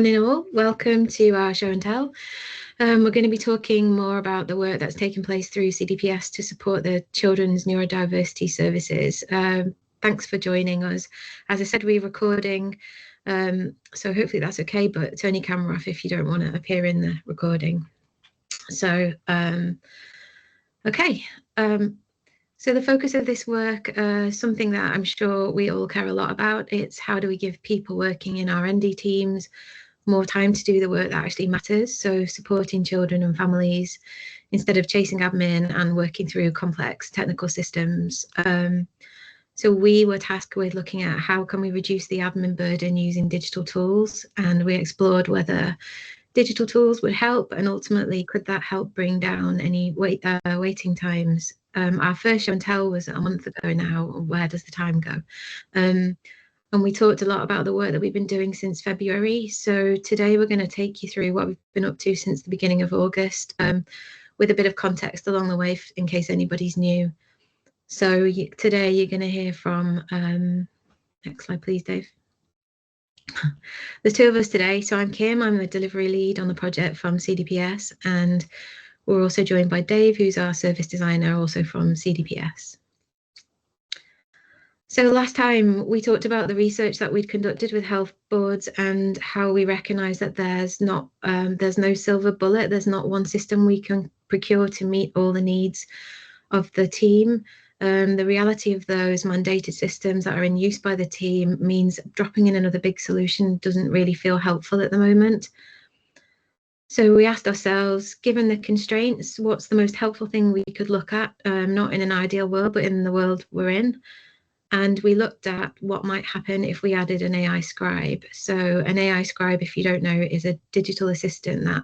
Morning all, welcome to our show and tell. We're going to be talking more about the work that's taken place through CDPS to support the children's neurodiversity services. Thanks for joining us. As I said, we're recording, so hopefully that's okay, but turn your camera off if you don't want to appear in the recording. So, okay. So the focus of this work, something that I'm sure we all care a lot about, it's how do we give people working in our ND teams more time to do the work that actually matters, so supporting children and families instead of chasing admin and working through complex technical systems. So we were tasked with looking at how can we reduce the admin burden using digital tools, and we explored whether digital tools would help, and ultimately could that help bring down any waiting times. Our first show and tell was a month ago now. Where does the time go? And we talked a lot about the work that we've been doing since February. So today we're going to take you through what we've been up to since the beginning of August, with a bit of context along the way in case anybody's new. So today you're going to hear from, next slide please, Dave. There's two of us today. So I'm Kim, I'm the delivery lead on the project from CDPS, and we're also joined by Dave, who's our service designer, also from CDPS. So last time we talked about the research that we'd conducted with health boards and how we recognise that there's no silver bullet, there's not one system we can procure to meet all the needs of the team. The reality of those mandated systems that are in use by the team means dropping in another big solution doesn't really feel helpful at the moment. So we asked ourselves, given the constraints, what's the most helpful thing we could look at, not in an ideal world, but in the world we're in. And we looked at what might happen if we added an AI scribe. So an AI scribe, if you don't know, is a digital assistant that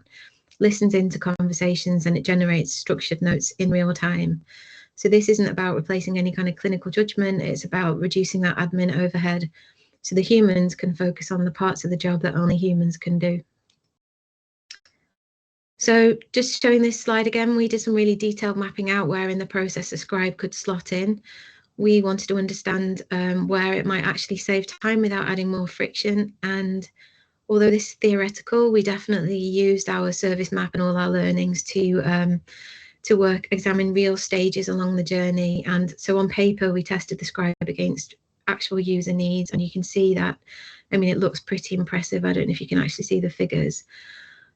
listens into conversations and it generates structured notes in real time. So this isn't about replacing any kind of clinical judgment, it's about reducing that admin overhead so the humans can focus on the parts of the job that only humans can do. So just showing this slide again, we did some really detailed mapping out where in the process a scribe could slot in. We wanted to understand where it might actually save time without adding more friction. And although this is theoretical, we definitely used our service map and all our learnings to examine real stages along the journey. And so on paper, we tested the scribe against actual user needs. And you can see that, I mean, it looks pretty impressive. I don't know if you can actually see the figures.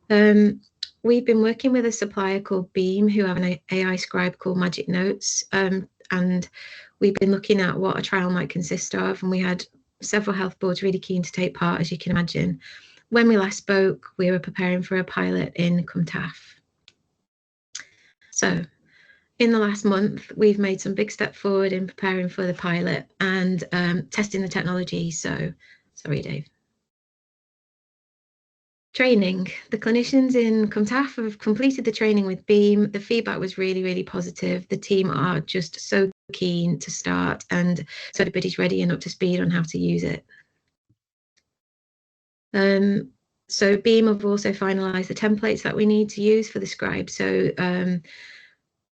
We've been working with a supplier called Beam, who have an AI scribe called Magic Notes. And we've been looking at what a trial might consist of, and we had several health boards really keen to take part, as you can imagine. When we last spoke, we were preparing for a pilot in Cwmtaf. So in the last month, we've made some big step forward in preparing for the pilot and testing the technology. So, sorry, Dave. Training. The clinicians in Cwmtaf have completed the training with Beam. The feedback was really, really positive. The team are just so keen to start, and so everybody's ready and up to speed on how to use it. So Beam have also finalised the templates that we need to use for the scribe. So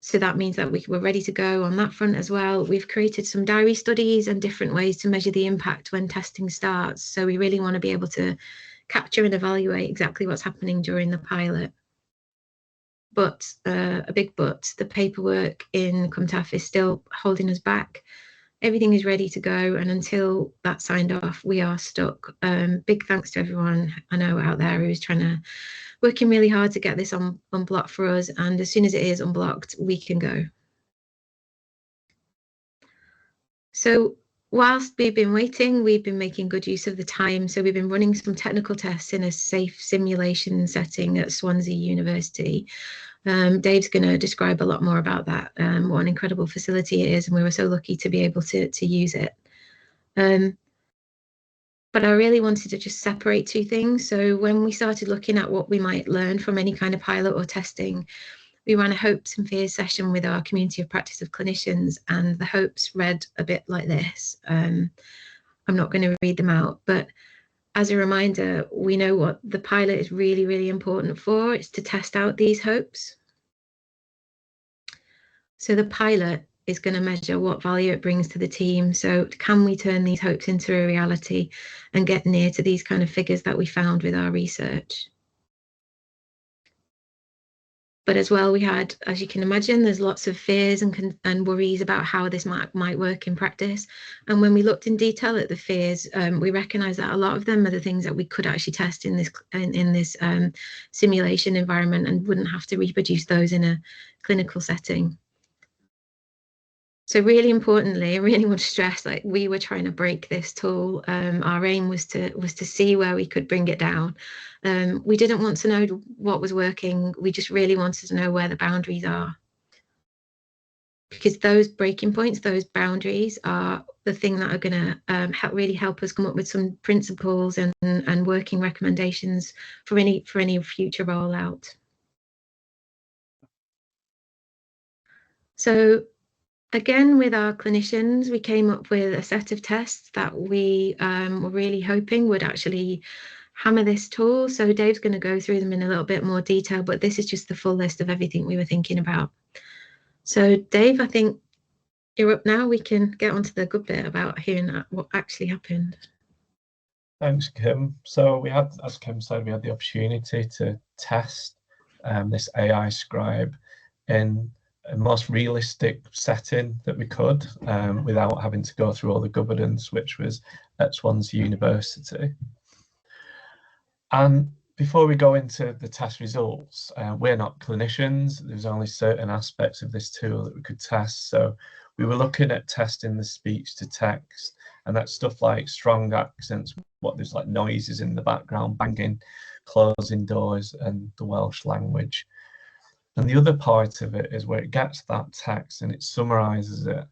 so that means that we're ready to go on that front as well. We've created some diary studies and different ways to measure the impact when testing starts. So we really want to be able to capture and evaluate exactly what's happening during the pilot. But a big but, the paperwork in Cwmtaf is still holding us back. Everything is ready to go, and until that's signed off, we are stuck. Big thanks to everyone I know out there who's working really hard to get this unblocked for us, and as soon as it is unblocked, we can go. So whilst we've been waiting, we've been making good use of the time. So we've been running some technical tests in a safe simulation setting at Swansea University. Dave's going to describe a lot more about that, what an incredible facility it is, and we were so lucky to be able to use it. But I really wanted to just separate two things. So when we started looking at what we might learn from any kind of pilot or testing, we ran a hopes and fears session with our community of practice of clinicians, and the hopes read a bit like this. I'm not going to read them out, but as a reminder, we know what the pilot is really, really important for. It's to test out these hopes. So the pilot is going to measure what value it brings to the team. So can we turn these hopes into a reality and get near to these kind of figures that we found with our research? But as well, we had, as you can imagine, there's lots of fears and worries about how this might work in practice. And when we looked in detail at the fears, we recognised that a lot of them are the things that we could actually test in this simulation environment and wouldn't have to reproduce those in a clinical setting. So really importantly, I really want to stress, like, we were trying to break this tool. Our aim was to see where we could bring it down. We didn't want to know what was working. We just really wanted to know where the boundaries are. Because those breaking points, those boundaries are the thing that are going to really help us come up with some principles and working recommendations for any future rollout. So again, with our clinicians, we came up with a set of tests that we were really hoping would actually hammer this tool. So Dave's going to go through them in a little bit more detail, but this is just the full list of everything we were thinking about. So Dave, I think you're up now. We can get on to the good bit about hearing what actually happened. Thanks, Kim. So we had, as Kim said, we had the opportunity to test this AI scribe in a most realistic setting that we could, without having to go through all the governance, which was at Swansea University. And before we go into the test results, we're not clinicians. There's only certain aspects of this tool that we could test. So we were looking at testing the speech to text, and that's stuff like strong accents, what there's like noises in the background, banging, closing doors, and the Welsh language. And the other part of it is where it gets that text and it summarizes it.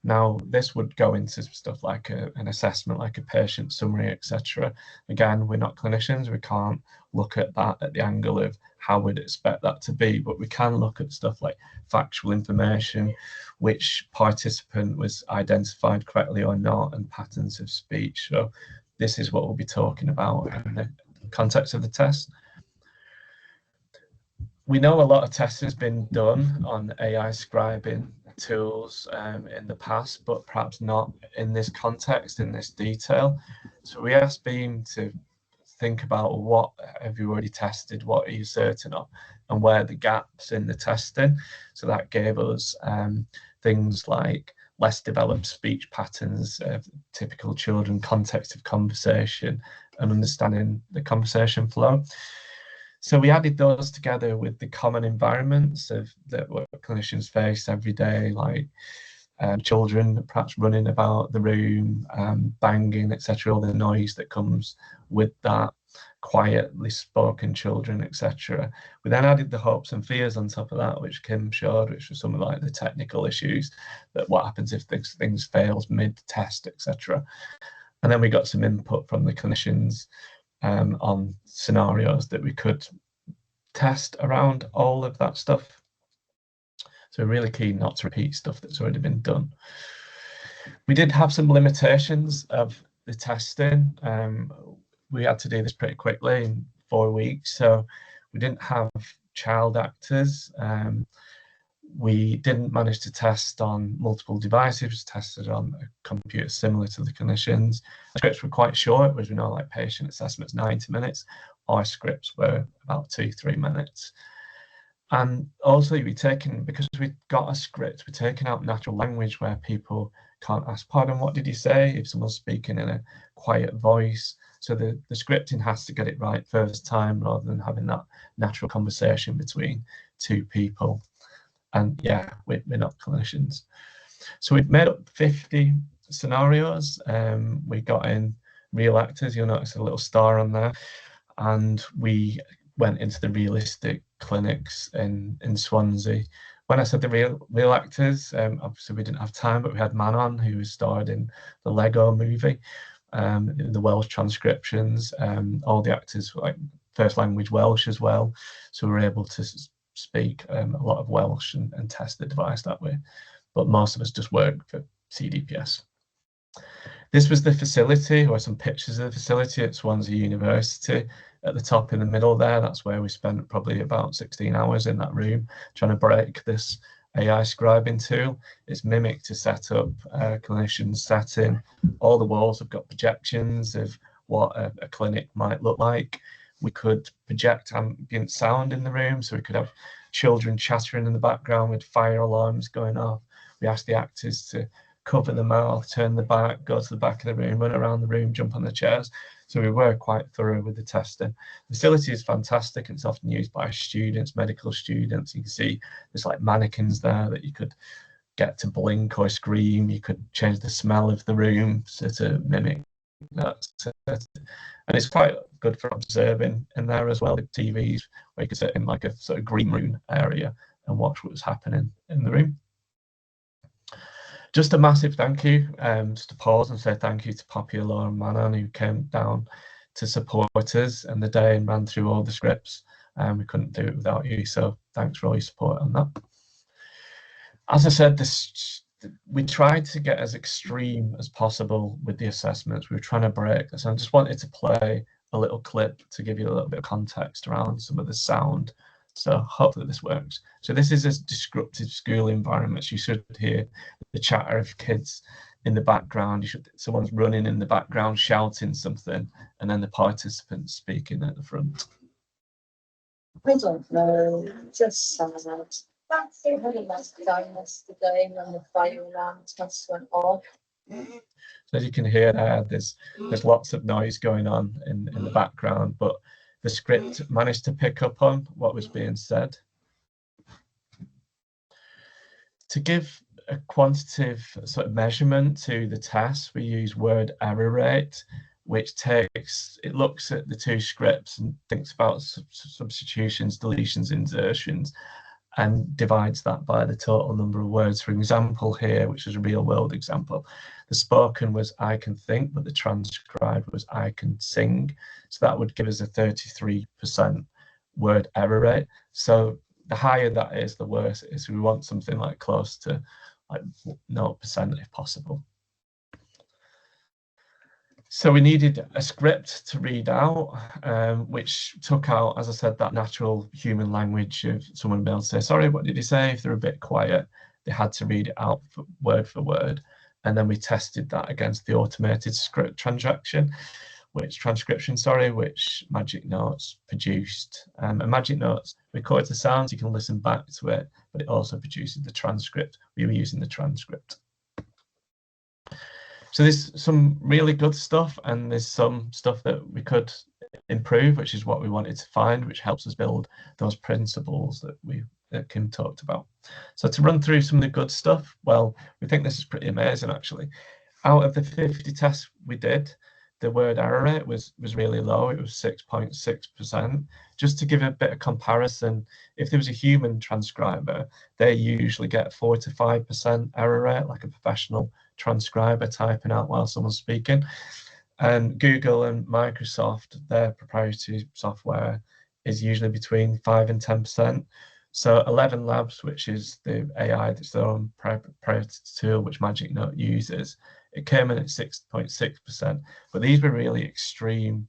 Now, this would go into stuff like an assessment, like a patient summary, etc. Again, we're not clinicians. We can't look at that at the angle of how we'd expect that to be, but we can look at stuff like factual information, which participant was identified correctly or not, and patterns of speech. So this is what we'll be talking about in the context of the test. We know a lot of testing has been done on AI scribing tools in the past, but perhaps not in this context, in this detail. So we asked Beam to think about what have you already tested, what are you certain of, and where are the gaps in the testing. So that gave us things like less developed speech patterns of typical children, context of conversation, and understanding the conversation flow. So we added those together with the common environments of that what clinicians face every day, like children perhaps running about the room, banging, etc., all the noise that comes with that, quietly spoken children, etc. We then added the hopes and fears on top of that, which Kim showed, which was some of like the technical issues, that what happens if things fails mid-test, etc. And then we got some input from the clinicians on scenarios that we could test around all of that stuff. So we're really keen not to repeat stuff that's already been done. We did have some limitations of the testing. We had to do this pretty quickly in 4 weeks, so we didn't have child actors. We didn't manage to test on multiple devices, tested on a computer similar to the clinicians. The scripts were quite short, as we know, like patient assessments, 90 minutes. Our scripts were about 2-3 minutes. And also because we got a script, we're taking out natural language where people can't ask, pardon, what did you say? If someone's speaking in a quiet voice. So the scripting has to get it right first time rather than having that natural conversation between two people. And yeah, we're not clinicians. So we've made up 50 scenarios. We got in real actors, you'll notice a little star on there. And we went into the realistic clinics in Swansea. When I said the real actors, obviously we didn't have time, but we had Manon, who was starred in the Lego movie, the Welsh transcriptions. All the actors were like first language Welsh as well. So we were able to speak a lot of Welsh and test the device that way, but most of us just worked for CDPS. This was the facility, or some pictures of the facility at Swansea University. At the top in the middle there, that's where we spent probably about 16 hours in that room trying to break this AI scribing tool. It's mimicked to set up a clinician's setting. All the walls have got projections of what a clinic might look like. We could project ambient sound in the room, so we could have children chattering in the background with fire alarms going off. We asked the actors to cover the mouth, turn the back, go to the back of the room, run around the room, jump on the chairs. So we were quite thorough with the testing. The facility is fantastic, and it's often used by students, medical students. You can see there's like mannequins there that you could get to blink or scream. You could change the smell of the room to mimic that. And it's quite good for observing in there as well, with TVs, where you could sit in like a sort of green room area and watch what was happening in the room. Just a massive thank you, just to pause and say thank you to Poppy, Laura and Manon, who came down to support us in the day and ran through all the scripts. We couldn't do it without you, so thanks for all your support on that. As I said, we tried to get as extreme as possible with the assessments. We were trying to break this. I just wanted to play a little clip to give you a little bit of context around some of the sound. So hopefully this works. So this is a disruptive school environment. You should hear the chatter of kids in the background. Someone's running in the background, shouting something, and then the participants speaking at the front. I don't know, just sad. I had a nice time yesterday when the fire alarm test went off. So as you can hear there, there's lots of noise going on in the background, but the script managed to pick up on what was being said. To give a quantitative sort of measurement to the test, we use word error rate, which looks at the two scripts and thinks about substitutions, deletions, insertions, and divides that by the total number of words. For example here, which is a real world example, the spoken was I can think, but the transcribed was I can sing. So that would give us a 33% word error rate. So the higher that is, the worse it is. We want something like close to like 0% if possible. So we needed a script to read out, which took out, as I said, that natural human language of someone being able to say, sorry, what did you say? If they're a bit quiet, they had to read it out for word. And then we tested that against the automated script transcription, which Magic Notes produced. And Magic Notes records the sounds, you can listen back to it, but it also produces the transcript. We were using the transcript. So there's some really good stuff, and there's some stuff that we could improve, which is what we wanted to find, which helps us build those principles that Kim talked about. So to run through some of the good stuff, well, we think this is pretty amazing actually. Out of the 50 tests we did, the word error rate was really low. It was 6.6%. Just to give a bit of comparison, if there was a human transcriber, they usually get 4 to 5% error rate, like a professional transcriber typing out while someone's speaking. And Google and Microsoft, their proprietary software is usually between 5 and 10%. So 11 Labs, which is the AI that's their own proprietary tool, which Magic Note uses, it came in at 6.6%. But these were really extreme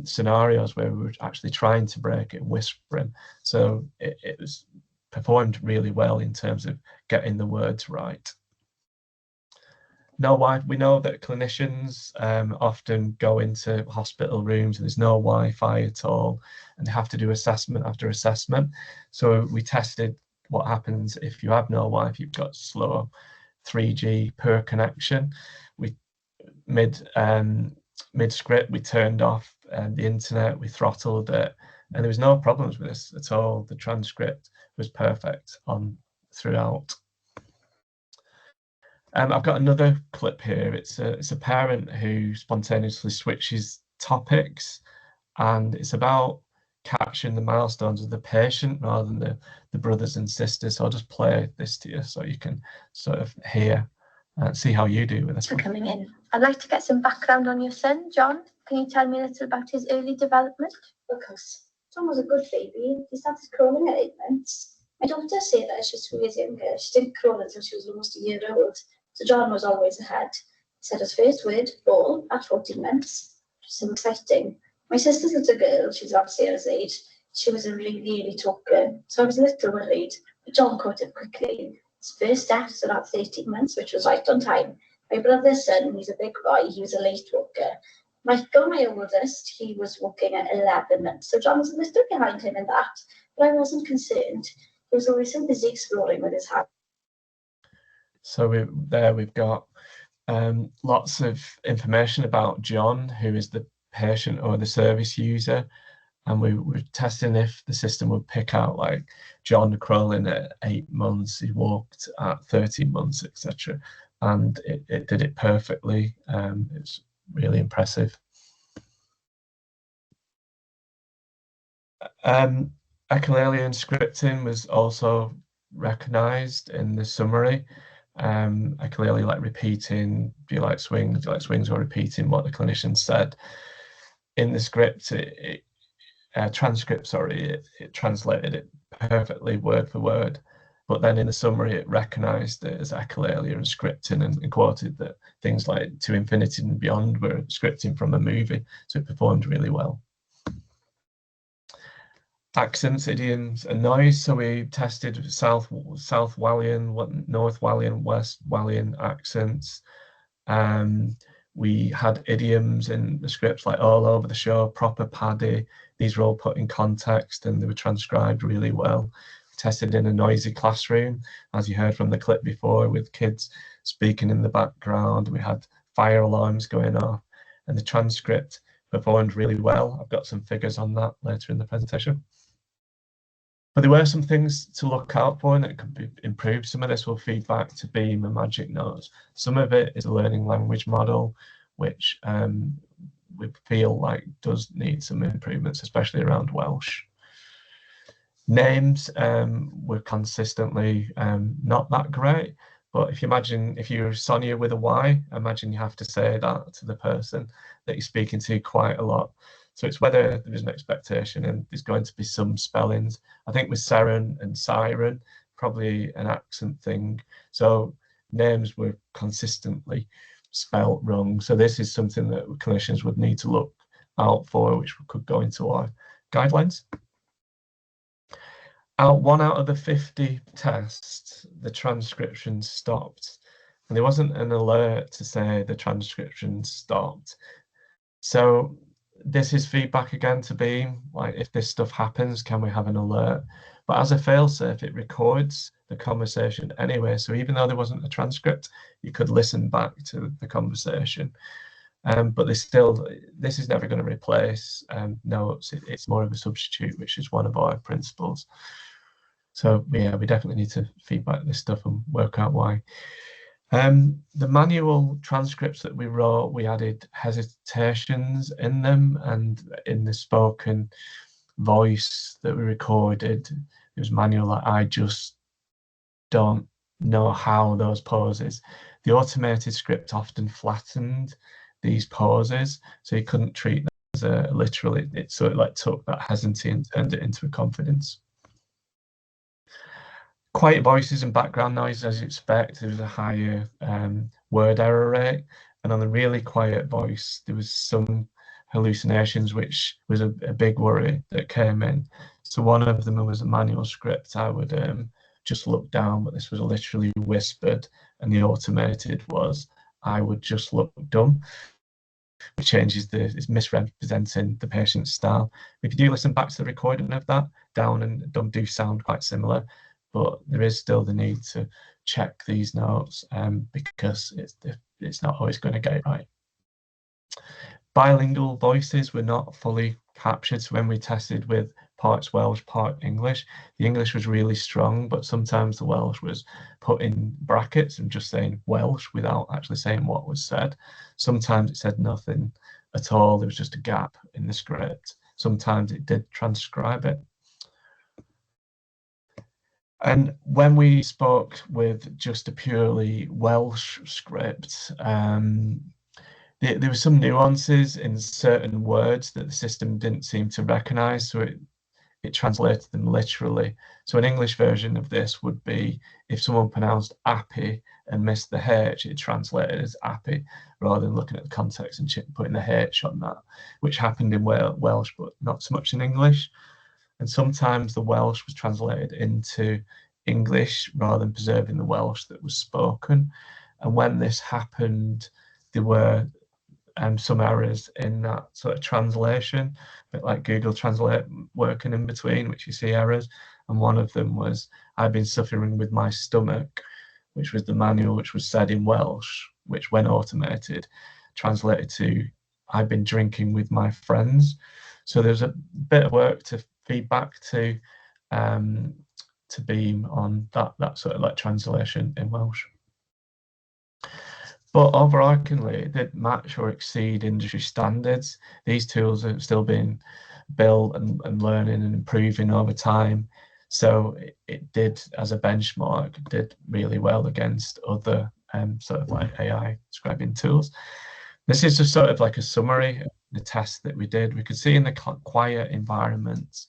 scenarios where we were actually trying to break it and whispering. So it was performed really well in terms of getting the words right. We know that clinicians often go into hospital rooms and there's no Wi-Fi at all, and they have to do assessment after assessment. So we tested what happens if you have no Wi-Fi, you've got slow 3G per connection. We mid-script, we turned off the internet, we throttled it, and there was no problems with this at all. The transcript was perfect throughout. I've got another clip here. It's a parent who spontaneously switches topics, and it's about capturing the milestones of the patient rather than the brothers and sisters. So I'll just play this to you so you can sort of hear and see how you do with this. For coming in. I'd like to get some background on your son, John. Can you tell me a little about his early development? Of course. John was a good baby. He started crawling at 8 months. My daughter say that she's 2 years younger. She didn't crawl until she was almost a year old. So John was always ahead. He said his first word, ball, at 14 months. Which is so exciting. My sister's little girl, she's about Sarah's age, she was a really early talker. So I was a little worried, but John caught up quickly. His first steps were at 13 months, which was right on time. My brother's son, he's a big boy, he was a late walker. Michael, my oldest, he was walking at 11 months. So John was a little behind him in that, but I wasn't concerned. He was always so busy exploring with his hands. So we've got lots of information about John, who is the patient or the service user. And we were testing if the system would pick out like John crawling at 8 months, he walked at 13 months, etc. And it did it perfectly. It's really impressive. Echolalian scripting was also recognized in the summary. Echolali, like repeating, do you like swings or repeating what the clinician said. In the script, transcript, sorry, it translated it perfectly word for word, but then in the summary it recognized it as echolalia and scripting and quoted that things like to infinity and beyond were scripting from a movie, so it performed really well. Accents, idioms and noise, so we tested South Walian, North Walian, West Walian accents. We had idioms in the scripts like all over the show, proper paddy. These were all put in context and they were transcribed really well. We tested in a noisy classroom, as you heard from the clip before, with kids speaking in the background. We had fire alarms going off and the transcript performed really well. I've got some figures on that later in the presentation. But there were some things to look out for and it could be improved. Some of this will feed back to Beam and Magic Notes. Some of it is a learning language model, which we feel like does need some improvements, especially around Welsh. Names were consistently not that great, but if you imagine, if you're Sonia with a Y, imagine you have to say that to the person that you're speaking to quite a lot. So it's whether there is an expectation and there's going to be some spellings. I think with Seren and Siren, probably an accent thing. So names were consistently spelt wrong. So this is something that clinicians would need to look out for, which could go into our guidelines. 1 out of the 50 tests, the transcription stopped. And there wasn't an alert to say the transcription stopped. So this is feedback again to Beam, like if this stuff happens, can we have an alert? But as a failsafe, it records the conversation anyway. So even though there wasn't a transcript, you could listen back to the conversation. But there's still, this is never going to replace notes. It's more of a substitute, which is one of our principles. So yeah, we definitely need to feedback this stuff and work out why. The manual transcripts that we wrote, we added hesitations in them, and in the spoken voice that we recorded, it was manual, like I just don't know how those pauses. The automated script often flattened these pauses, so you couldn't treat them as a literal. It sort of like took that hesitancy and turned it into a confidence. Quiet voices and background noise, as you expect, there was a higher word error rate, and on the really quiet voice there was some hallucinations, which was a big worry that came in. So one of them was a manual script. I would just look down, but this was literally whispered, and the automated was I would just look dumb, which changes it's misrepresenting the patient's style. If you do listen back to the recording of that, down and dumb do sound quite similar, but there is still the need to check these notes because it's not always going to get it right. Bilingual voices were not fully captured, so when we tested with parts Welsh, part English, the English was really strong, but sometimes the Welsh was put in brackets and just saying Welsh without actually saying what was said. Sometimes it said nothing at all, there was just a gap in the script. Sometimes it did transcribe it. And when we spoke with just a purely Welsh script, there were some nuances in certain words that the system didn't seem to recognise, so it translated them literally. So an English version of this would be if someone pronounced appy and missed the H, it translated as appy, rather than looking at the context and putting the H on that, which happened in Welsh, but not so much in English. and sometimes the Welsh was translated into English rather than preserving the Welsh that was spoken. And when this happened, there were some errors in that sort of translation, a bit like Google Translate working in between, which you see errors. And one of them was, "I've been suffering with my stomach," which was the manual which was said in Welsh, which when automated translated to, "I've been drinking with my friends." So there's a bit of work to feed back to Beam on that sort of like translation in Welsh. But overarchingly, it did match or exceed industry standards. These tools are still being built and learning and improving over time. So it did, as a benchmark, did really well against other sort of like AI scribing tools. This is just sort of like a summary of the tests that we did. We could see in the quiet environments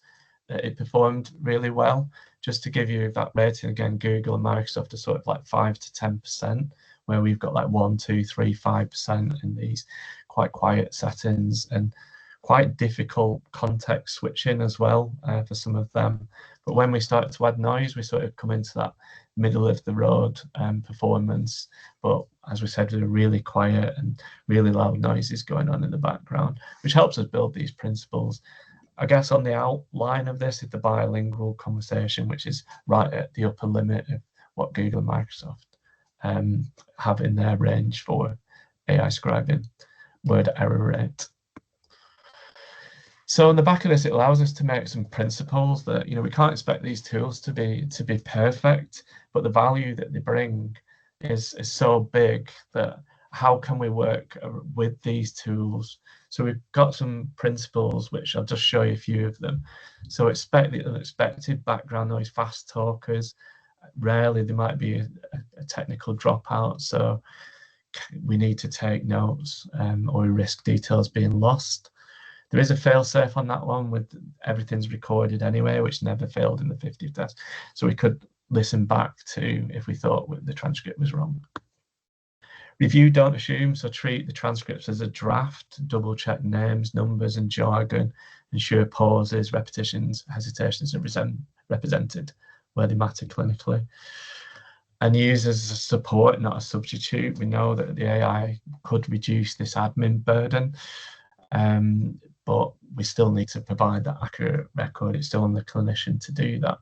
that it performed really well. Just to give you that rating, again, Google and Microsoft are sort of like 5 to 10%, where we've got like 1, 2, 3, 5% in these quite quiet settings, and quite difficult context switching as well for some of them. But when we start to add noise, we sort of come into that middle of the road performance. But as we said, there are really quiet and really loud noises going on in the background, which helps us build these principles. I guess on the outline of this is the bilingual conversation, which is right at the upper limit of what Google and Microsoft have in their range for AI scribing word error rate. So on the back of this, it allows us to make some principles that, we can't expect these tools to be perfect, but the value that they bring is so big that how can we work with these tools? So we've got some principles, which I'll just show you a few of them. So expect the unexpected background noise, fast talkers. Rarely there might be a technical dropout, so we need to take notes or risk details being lost. There is a fail-safe on that one with everything's recorded anyway, which never failed in the 50th test. So we could listen back to if we thought the transcript was wrong. Review, don't assume, so treat the transcripts as a draft, double check names, numbers and jargon, ensure pauses, repetitions, hesitations are represented where they matter clinically. And use as a support, not a substitute. We know that the AI could reduce this admin burden, but we still need to provide that accurate record. It's still on the clinician to do that.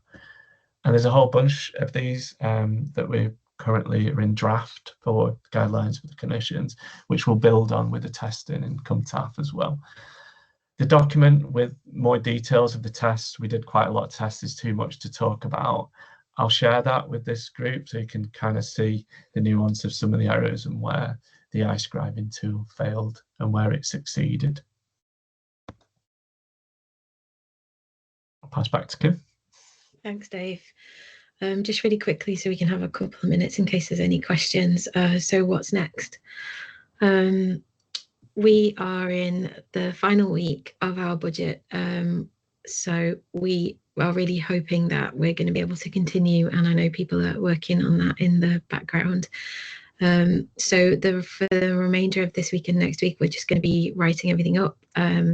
And there's a whole bunch of these that we currently are in draft for guidelines for the clinicians, which we'll build on with the testing in CumTAF as well. The document with more details of the tests, we did quite a lot of tests, is too much to talk about. I'll share that with this group so you can kind of see the nuance of some of the errors and where the AI scribing tool failed and where it succeeded. I'll pass back to Kim. Thanks, Dave. Just really quickly so we can have a couple of minutes in case there's any questions. So what's next? We are in the final week of our budget. So we are really hoping that we're going to be able to continue, and I know people are working on that in the background. So for the remainder of this week and next week, we're just going to be writing everything up.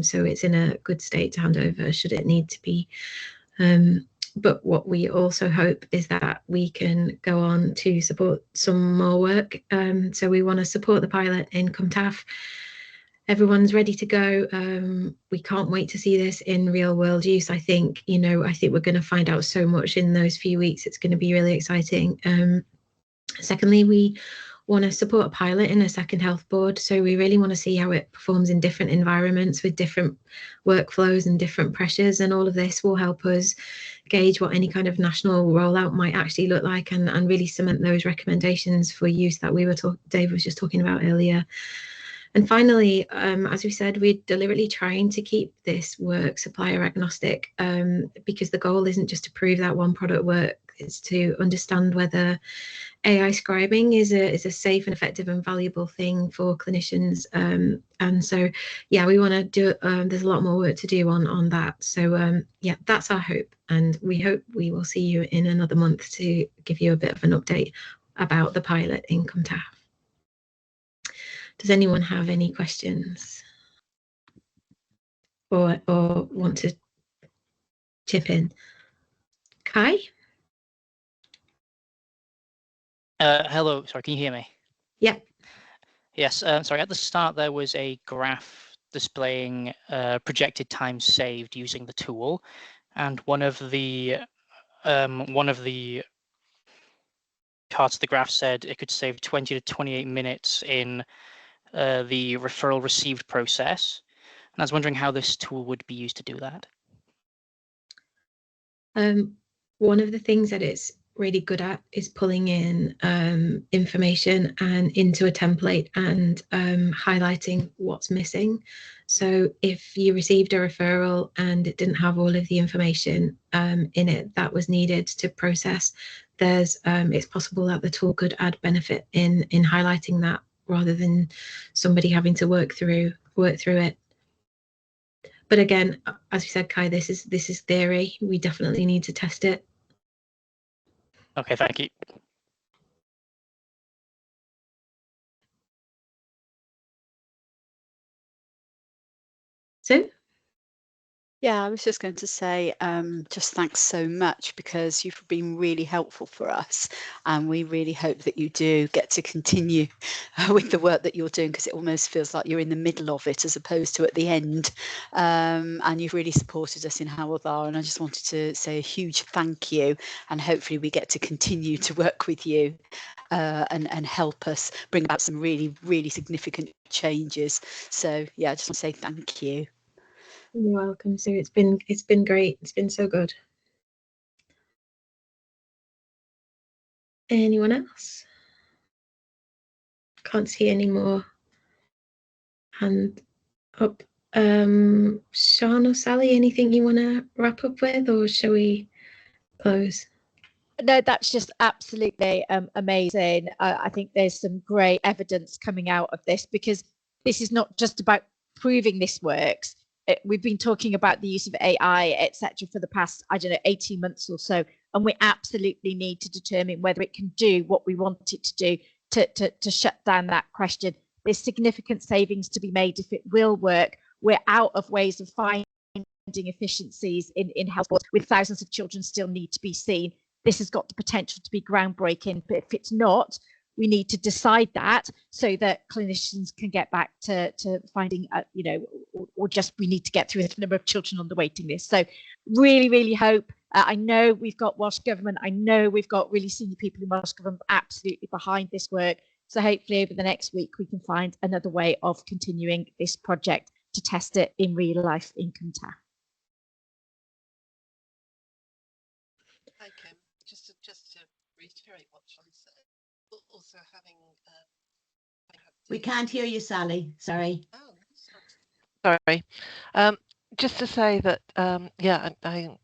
So it's in a good state to hand over should it need to be. But what we also hope is that we can go on to support some more work. So we want to support the pilot in CumTAF. Everyone's ready to go. We can't wait to see this in real world use. I think we're going to find out so much in those few weeks. It's going to be really exciting. Secondly, we want to support a pilot in a second health board. So we really want to see how it performs in different environments with different workflows and different pressures. And all of this will help us gauge what any kind of national rollout might actually look like and really cement those recommendations for use that Dave was just talking about earlier. And finally, as we said, we're deliberately trying to keep this work supplier agnostic because the goal isn't just to prove that one product works, it's to understand whether AI scribing is a safe and effective and valuable thing for clinicians. And so, yeah, we want to do, there's a lot more work to do on that. So, yeah, that's our hope. And we hope we will see you in another month to give you a bit of an update about the pilot in CumTAF. Does anyone have any questions or want to chip in. Kai? Hello, sorry, can you hear me? Yeah. Yes, sorry, at the start there was a graph displaying projected time saved using the tool, and one of the parts of the graph said it could save 20 to 28 minutes in the referral received process. And I was wondering how this tool would be used to do that. One of the things that it's really good at is pulling in information and into a template and highlighting what's missing. So if you received a referral and it didn't have all of the information in it that was needed to process, it's possible that the tool could add benefit in highlighting that rather than somebody having to work through it. But again, as we said, Kai, this is theory. We definitely need to test it. Okay, thank you. So? Yeah, I was just going to say just thanks so much, because you've been really helpful for us, and we really hope that you do get to continue with the work that you're doing, because it almost feels like you're in the middle of it as opposed to at the end, and you've really supported us in Hywel Dda, and I just wanted to say a huge thank you, and hopefully we get to continue to work with you and help us bring about some really, really significant changes. So yeah, I just want to say thank you. You're welcome, Sue. It's been great. It's been so good. Anyone else? Can't see any more hand up. Sean or Sally, anything you want to wrap up with, or shall we close? No, that's just absolutely amazing. I think there's some great evidence coming out of this, because this is not just about proving this works. We've been talking about the use of AI, etc., for the past, 18 months or so, and we absolutely need to determine whether it can do what we want it to do to shut down that question. There's significant savings to be made if it will work. We're out of ways of finding efficiencies in health, with thousands of children still need to be seen. This has got the potential to be groundbreaking, but if it's not, we need to decide that so that clinicians can get back to finding, or just we need to get through the number of children on the waiting list. So really, really hope, I know we've got Welsh Government, I know we've got really senior people in Welsh Government absolutely behind this work. So hopefully over the next week, we can find another way of continuing this project to test it in real life in Cynta. Hi, Kim. Just to reiterate what Sean said, also having we can't hear you, Sally. Sorry. Oh, sorry. Just to say that yeah, I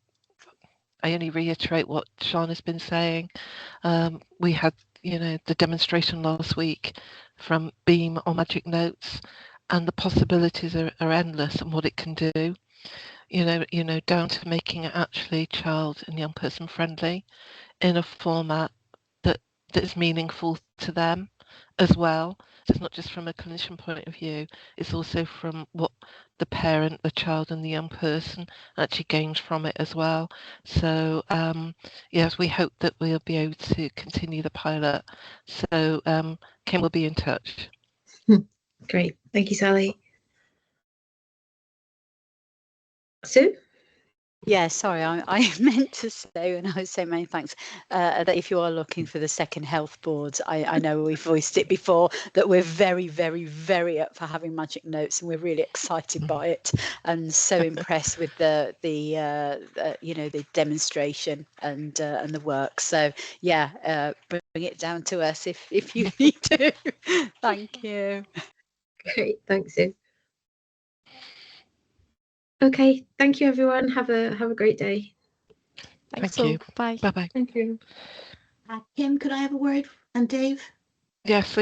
only reiterate what Sean has been saying. We had the demonstration last week from Beam on Magic Notes, and the possibilities are endless and what it can do. Down to making it actually child and young person friendly in a format that is meaningful to them as well. So it's not just from a clinician point of view, it's also from what the parent, the child and the young person actually gains from it as well. So yes, we hope that we'll be able to continue the pilot. So Kim will be in touch. Great, thank you, Sally. Sue? Yeah, sorry, I meant to say, and I was saying many thanks, that if you are looking for the second health boards, I know we've voiced it before, that we're very, very, very up for having Magic Notes, and we're really excited by it, and so impressed with the demonstration and the work. So yeah, bring it down to us if you need to. Thank you. Great, thanks, Sue. Okay, thank you, everyone. Have a great day. Thanks Thank you. Bye. Bye bye. Thank you. Kim, could I have a word? And Dave? Yes, so